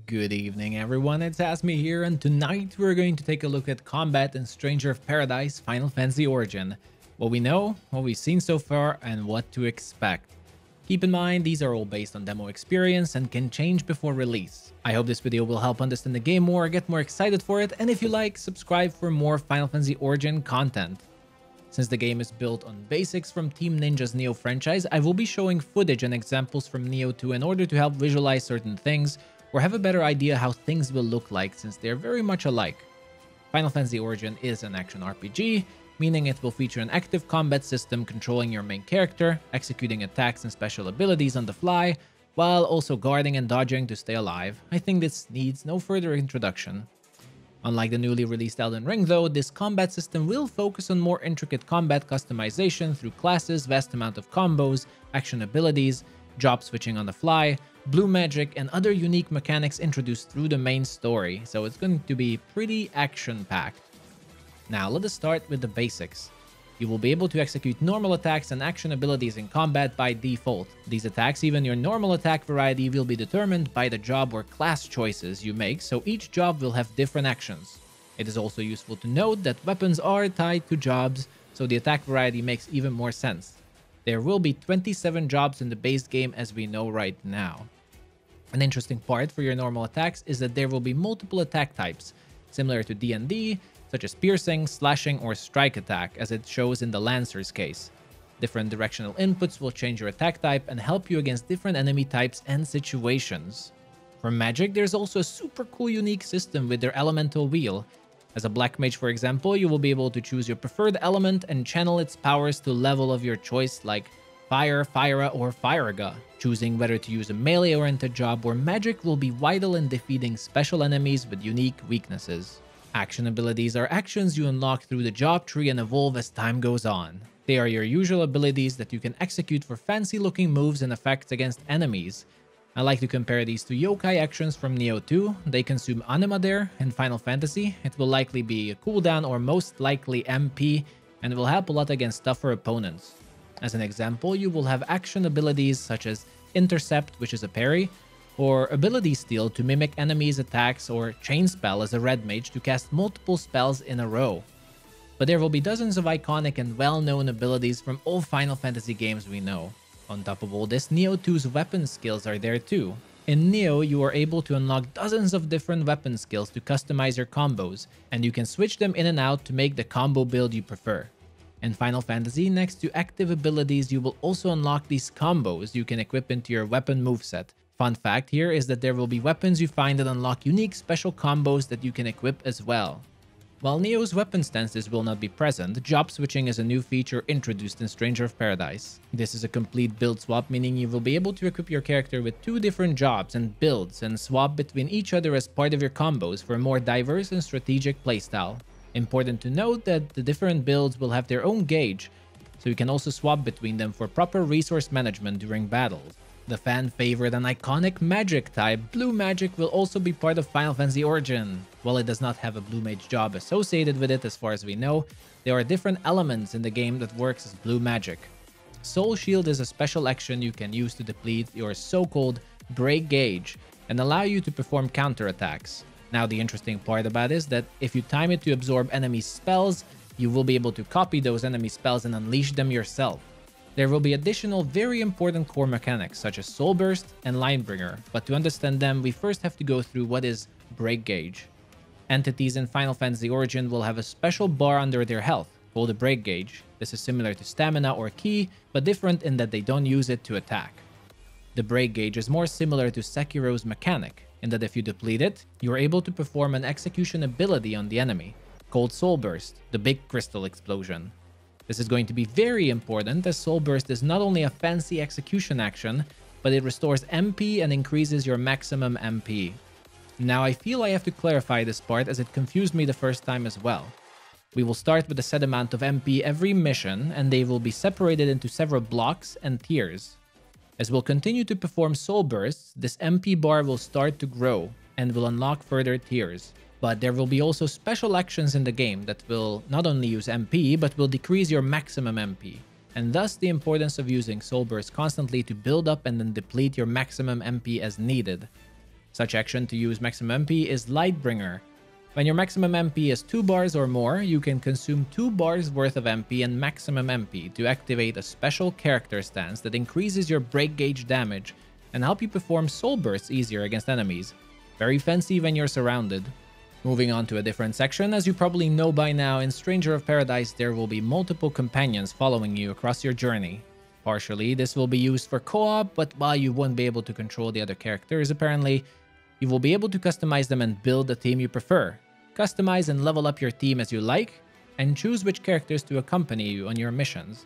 Good evening, everyone. It's Asmi here, and tonight we're going to take a look at combat in Stranger of Paradise Final Fantasy Origin. What we know, what we've seen so far, and what to expect. Keep in mind, these are all based on demo experience and can change before release. I hope this video will help understand the game more, get more excited for it, and if you like, subscribe for more Final Fantasy Origin content. Since the game is built on basics from Team Ninja's Neo franchise, I will be showing footage and examples from Neo 2 in order to help visualize certain things, or have a better idea how things will look like since they're very much alike. Final Fantasy Origin is an action RPG, meaning it will feature an active combat system controlling your main character, executing attacks and special abilities on the fly, while also guarding and dodging to stay alive. I think this needs no further introduction. Unlike the newly released Elden Ring though, this combat system will focus on more intricate combat customization through classes, vast amount of combos, action abilities, job switching on the fly, blue magic, and other unique mechanics introduced through the main story, so it's going to be pretty action-packed. Now let us start with the basics. You will be able to execute normal attacks and action abilities in combat by default. These attacks, even your normal attack variety, will be determined by the job or class choices you make, so each job will have different actions. It is also useful to note that weapons are tied to jobs, so the attack variety makes even more sense. There will be 27 jobs in the base game as we know right now. An interesting part for your normal attacks is that there will be multiple attack types, similar to D&D, such as piercing, slashing, or strike attack, as it shows in the Lancer's case. Different directional inputs will change your attack type and help you against different enemy types and situations. For magic, there's also a super cool unique system with their elemental wheel. As a black mage, for example, you will be able to choose your preferred element and channel its powers to level of your choice like Fire, Fyra, or Firaga. Choosing whether to use a melee-oriented job or magic will be vital in defeating special enemies with unique weaknesses. Action abilities are actions you unlock through the job tree and evolve as time goes on. They are your usual abilities that you can execute for fancy-looking moves and effects against enemies. I like to compare these to yokai actions from Neo 2. They consume anima there. In Final Fantasy, it will likely be a cooldown or most likely MP, and will help a lot against tougher opponents. As an example, you will have action abilities such as Intercept, which is a parry, or Ability Steal to mimic enemies' attacks, or Chain Spell as a red mage to cast multiple spells in a row. But there will be dozens of iconic and well-known abilities from all Final Fantasy games we know. On top of all this, Neo 2's weapon skills are there too. In Neo, you are able to unlock dozens of different weapon skills to customize your combos, and you can switch them in and out to make the combo build you prefer. In Final Fantasy, next to active abilities, you will also unlock these combos you can equip into your weapon moveset. Fun fact here is that there will be weapons you find that unlock unique special combos that you can equip as well. While Neo's weapon stances will not be present, job switching is a new feature introduced in Stranger of Paradise. This is a complete build swap, meaning you will be able to equip your character with two different jobs and builds and swap between each other as part of your combos for a more diverse and strategic playstyle. Important to note that the different builds will have their own gauge, so you can also swap between them for proper resource management during battles. The fan favorite and iconic magic type, Blue Magic, will also be part of Final Fantasy Origin. While it does not have a Blue Mage job associated with it as far as we know, there are different elements in the game that works as Blue Magic. Soul Shield is a special action you can use to deplete your so-called break gauge and allow you to perform counterattacks. Now the interesting part about it is that if you time it to absorb enemy spells, you will be able to copy those enemy spells and unleash them yourself. There will be additional very important core mechanics such as Soul Burst and Linebringer, but to understand them we first have to go through what is Break Gauge. Entities in Final Fantasy Origin will have a special bar under their health, called a Break Gauge. This is similar to Stamina or Ki, but different in that they don't use it to attack. The Break Gauge is more similar to Sekiro's mechanic, in that if you deplete it, you are able to perform an execution ability on the enemy, called Soul Burst, the big crystal explosion. This is going to be very important as Soul Burst is not only a fancy execution action, but it restores MP and increases your maximum MP. Now I feel I have to clarify this part as it confused me the first time as well. We will start with a set amount of MP every mission, and they will be separated into several blocks and tiers. As we'll continue to perform Soul Bursts, this MP bar will start to grow and will unlock further tiers. But there will be also special actions in the game that will not only use MP, but will decrease your maximum MP, and thus the importance of using Soul Burst constantly to build up and then deplete your maximum MP as needed. Such action to use maximum MP is Lightbringer. When your maximum MP is 2 bars or more, you can consume 2 bars worth of MP and maximum MP to activate a special character stance that increases your break gauge damage and help you perform soul bursts easier against enemies. Very fancy when you're surrounded. Moving on to a different section, as you probably know by now, in Stranger of Paradise there will be multiple companions following you across your journey. Partially, this will be used for co-op, but while you won't be able to control the other characters, apparently, you will be able to customize them and build the team you prefer. Customize and level up your team as you like, and choose which characters to accompany you on your missions.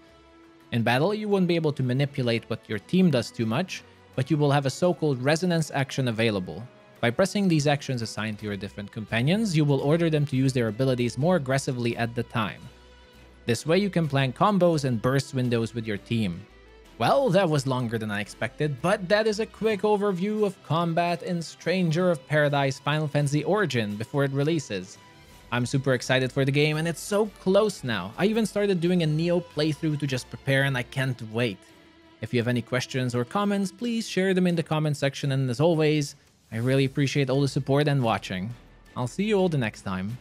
In battle, you won't be able to manipulate what your team does too much, but you will have a so-called resonance action available. By pressing these actions assigned to your different companions, you will order them to use their abilities more aggressively at the time. This way you can plan combos and burst windows with your team. Well, that was longer than I expected, but that is a quick overview of combat in Stranger of Paradise Final Fantasy Origin before it releases. I'm super excited for the game and it's so close now. I even started doing a Neo playthrough to just prepare and I can't wait. If you have any questions or comments, please share them in the comment section, and as always, I really appreciate all the support and watching. I'll see you all the next time.